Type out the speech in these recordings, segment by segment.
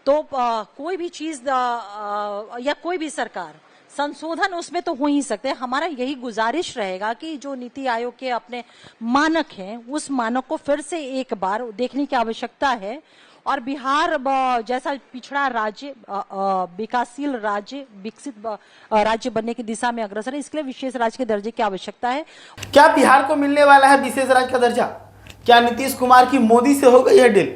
तो कोई भी चीज या कोई भी सरकार संशोधन उसमें तो हो ही सकते हैं। हमारा यही गुजारिश रहेगा कि जो नीति आयोग के अपने मानक हैं उस मानक को फिर से एक बार देखने की आवश्यकता है। और बिहार जैसा पिछड़ा राज्य विकासशील राज्य विकसित राज्य बनने की दिशा में अग्रसर है, इसके लिए विशेष राज्य के दर्जे की आवश्यकता है। क्या बिहार को मिलने वाला है विशेष राज्य का दर्जा? क्या नीतीश कुमार की मोदी से हो गई है डील?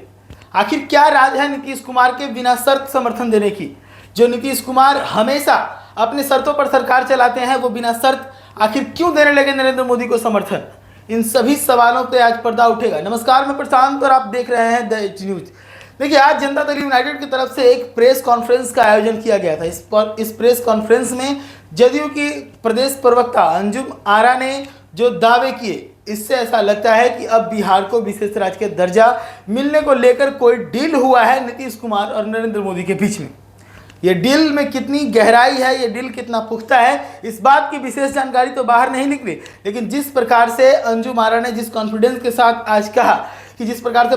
आखिर क्या राज है नीतीश कुमार के बिना शर्त समर्थन देने की? जो नीतीश कुमार हमेशा अपने शर्तों पर सरकार चलाते हैं, वो बिना शर्त आखिर क्यों देने लगे नरेंद्र मोदी को समर्थन? इन सभी सवालों पे आज पर्दा उठेगा। नमस्कार, मैं प्रशांत और आप देख रहे हैं द एच न्यूज। देखिए, आज जनता दल यूनाइटेड की तरफ से एक प्रेस कॉन्फ्रेंस का आयोजन किया गया था। इस प्रेस कॉन्फ्रेंस में जदयू की प्रदेश प्रवक्ता अंजुम आरा ने जो दावे किए, इससे ऐसा लगता है कि अब बिहार को विशेष राज्य के दर्जा मिलने को लेकर कोई डील हुआ है नीतीश कुमार और नरेंद्र मोदी के बीच में। ये डील में कितनी गहराई है, ये डील कितना पुख्ता है, इस बात की विशेष जानकारी तो बाहर नहीं निकली। लेकिन जिस प्रकार से अंजुम आरा ने जिस कॉन्फिडेंस के साथ आज कहा कि जिस प्रकार से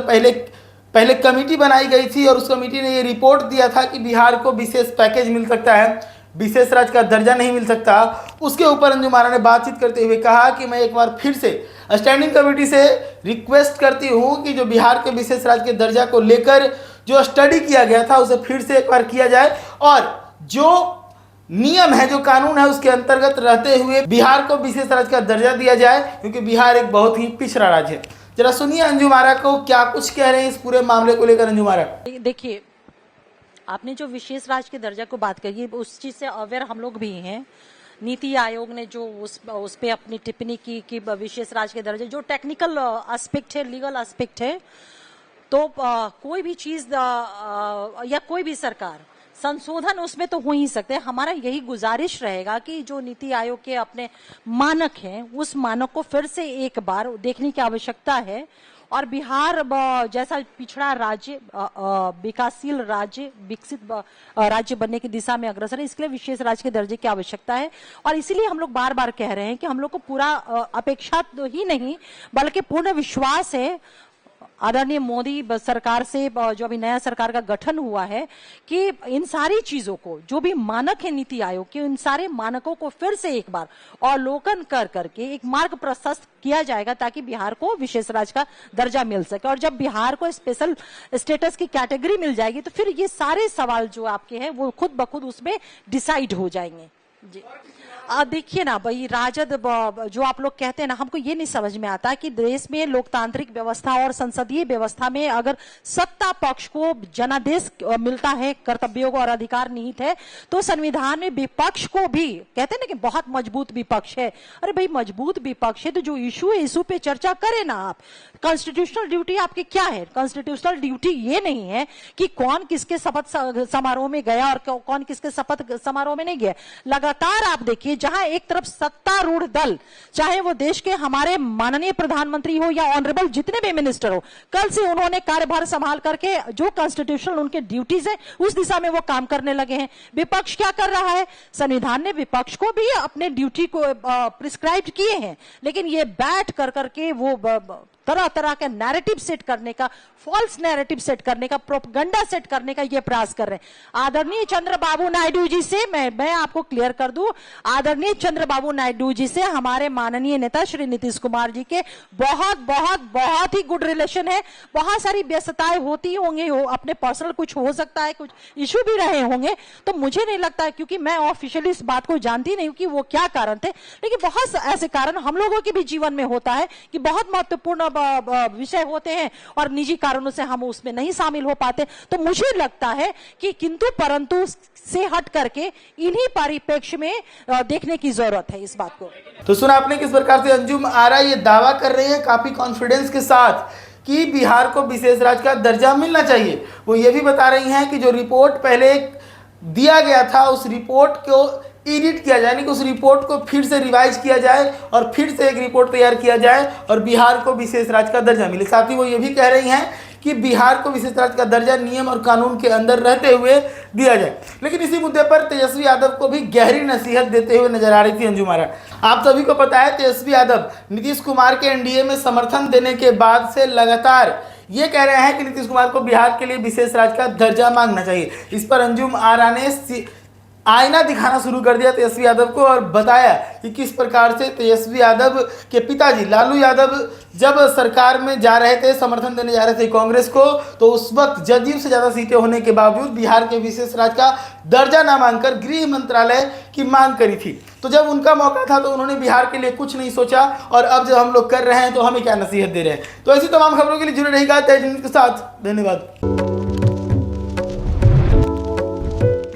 पहले कमेटी बनाई गई थी और उस कमेटी ने ये रिपोर्ट दिया था कि बिहार को विशेष पैकेज मिल सकता है, विशेष राज्य का दर्जा नहीं मिल सकता, उसके ऊपर अंजुम आरा ने बातचीत करते हुए कहा कि मैं एक बार फिर से स्टैंडिंग कमेटी से रिक्वेस्ट करती हूँ कि जो बिहार के विशेष राज्य के दर्जा को लेकर जो स्टडी किया गया था उसे फिर से एक बार किया जाए और जो नियम है, जो कानून है, उसके अंतर्गत रहते हुए बिहार को विशेष राज्य का दर्जा दिया जाए, क्योंकि बिहार एक बहुत ही पिछड़ा राज्य है। जरा सुनिए अंजुम आरा को क्या कुछ कह रहे हैं इस पूरे मामले को लेकर। अंजुम आरा, देखिए, आपने जो विशेष राज्य के दर्जा को बात करी, उस चीज से अवेयर हम लोग भी हैं। नीति आयोग ने जो उस पे अपनी टिप्पणी की कि विशेष राज्य के दर्जे जो टेक्निकल एस्पेक्ट है, लीगल एस्पेक्ट है, तो कोई भी चीज या कोई भी सरकार संशोधन उसमें तो हो ही सकते हैं। हमारा यही गुजारिश रहेगा कि जो नीति आयोग के अपने मानक हैं उस मानक को फिर से एक बार देखने की आवश्यकता है। और बिहार जैसा पिछड़ा राज्य विकासशील राज्य विकसित राज्य बनने की दिशा में अग्रसर है, इसके लिए विशेष राज्य के दर्जे की आवश्यकता है। और इसीलिए हम लोग बार बार कह रहे हैं कि हम लोग को पूरा अपेक्षा तो ही नहीं बल्कि पूर्ण विश्वास है आदरणीय मोदी सरकार से, जो अभी नया सरकार का गठन हुआ है, कि इन सारी चीजों को जो भी मानक है नीति आयोग के, इन सारे मानकों को फिर से एक बार अवलोकन कर करके एक मार्ग प्रशस्त किया जाएगा ताकि बिहार को विशेष राज्य का दर्जा मिल सके। और जब बिहार को स्पेशल स्टेटस की कैटेगरी मिल जाएगी तो फिर ये सारे सवाल जो आपके हैं वो खुद ब खुद उसमें डिसाइड हो जाएंगे। जी, देखिए ना भाई, राजद जो आप लोग कहते हैं ना, हमको ये नहीं समझ में आता कि देश में लोकतांत्रिक व्यवस्था और संसदीय व्यवस्था में अगर सत्ता पक्ष को जनादेश मिलता है, कर्तव्यों और अधिकार निहित है, तो संविधान में विपक्ष को भी कहते हैं ना कि बहुत मजबूत विपक्ष है। अरे भाई, मजबूत विपक्ष है तो जो इशू है, इशू पे चर्चा करें ना आप। कॉन्स्टिट्यूशनल ड्यूटी आपकी क्या है? कॉन्स्टिट्यूशनल ड्यूटी ये नहीं है कि कौन किसके शपथ समारोह में गया और कौन किसके शपथ समारोह में नहीं गया। लगातार आप देखिए, जहां एक तरफ सत्तारूढ़ दल, चाहे वो देश के हमारे माननीय प्रधानमंत्री हो या ऑनरेबल जितने भी मिनिस्टर हो, कल से उन्होंने कार्यभार संभाल करके जो कॉन्स्टिट्यूशनल उनके ड्यूटीज है उस दिशा में वो काम करने लगे हैं। विपक्ष क्या कर रहा है? संविधान ने विपक्ष को भी अपने ड्यूटी को प्रिस्क्राइब किए हैं, लेकिन ये बैठ कर करके वो तरह तरह के नैरेटिव सेट करने का, फॉल्स नैरेटिव सेट करने का, प्रोपेगेंडा सेट करने का ये प्रयास कर रहे हैं। आदरणीय चंद्रबाबू नायडू जी से मैं आपको क्लियर कर दूं, आदरणीय चंद्रबाबू नायडू जी से हमारे माननीय नेता श्री नीतीश कुमार जी के बहुत बहुत बहुत ही गुड रिलेशन है। बहुत सारी व्यस्तताएं होती होंगी, अपने पर्सनल कुछ हो सकता है, कुछ इशू भी रहे होंगे, तो मुझे नहीं लगता है, क्योंकि मैं ऑफिशियली इस बात को जानती नहीं हूं कि वो क्या कारण थे, लेकिन बहुत ऐसे कारण हम लोगों के भी जीवन में होता है कि बहुत महत्वपूर्ण विषय होते हैं और निजी कारणों से हम उसमें नहीं शामिल हो पाते। तो मुझे लगता है कि किंतु परंतु से हट करके इन्हीं परिप्रेक्ष्य में देखने की जरूरत है इस बात को। तो सुना आपने किस प्रकार से अंजुम आरा ये दावा कर रही है काफी कॉन्फिडेंस के साथ कि बिहार को विशेष राज्य का दर्जा मिलना चाहिए। वो ये भी बता रही हैं कि जो रिपोर्ट पहले दिया गया था, उस रिपोर्ट को एडिट किया जाए, यानी कि उस रिपोर्ट को फिर से रिवाइज किया जाए और फिर से एक रिपोर्ट तैयार किया जाए और बिहार को विशेष राज्य का दर्जा मिले। साथ ही वो ये भी कह रही हैं कि बिहार को विशेष राज्य का दर्जा नियम और कानून के अंदर रहते हुए दिया जाए। लेकिन इसी मुद्दे पर तेजस्वी यादव को भी गहरी नसीहत देते हुए नजर आ रही थी अंजुम आरा। आप सभी को पता है, तेजस्वी यादव नीतीश कुमार के एनडीए में समर्थन देने के बाद से लगातार ये कह रहे हैं कि नीतीश कुमार को बिहार के लिए विशेष राज्य का दर्जा मांगना चाहिए। इस पर अंजुम आरा ने आईना दिखाना शुरू कर दिया तेजस्वी यादव को और बताया कि किस प्रकार से तेजस्वी यादव के पिताजी लालू यादव जब सरकार में जा रहे थे, समर्थन देने जा रहे थे कांग्रेस को, तो उस वक्त जदयू से ज़्यादा सीटें होने के बावजूद बिहार के विशेष राज्य का दर्जा ना मांगकर गृह मंत्रालय की मांग करी थी। तो जब उनका मौका था तो उन्होंने बिहार के लिए कुछ नहीं सोचा, और अब जब हम लोग कर रहे हैं तो हमें क्या नसीहत दे रहे हैं। तो ऐसी तमाम खबरों के लिए जुड़े रहिएगा तेज न्यूज़ के साथ। धन्यवाद।